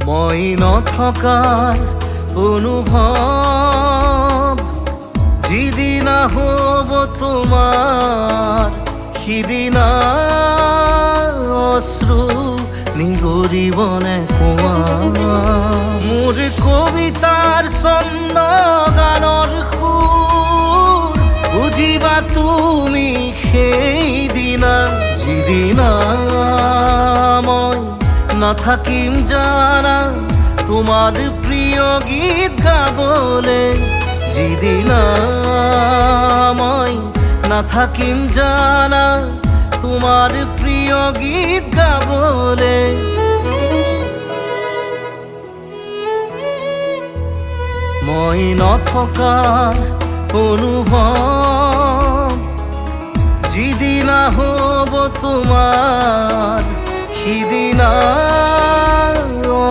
মই নথকাৰ অনুভৱ যিদিনা হ'ব তোমাৰ সিদিনা অশ্ৰু নিগৰিবনে কোৱা মোৰ কবিতাৰ ছন্দ গানৰ সুৰ বুজিবা তুমি সেইদিনা যিদিনা মই নাথাকিম জানা তোমাৰ প্ৰিয় গীত গাবলে যিদিনা মই নাথাকিম জানা তোমাৰ প্ৰিয় গীত গাবলে মই নথকাৰ অনুভৱ যিদিনা হ'ব তোমাৰ সিদিনা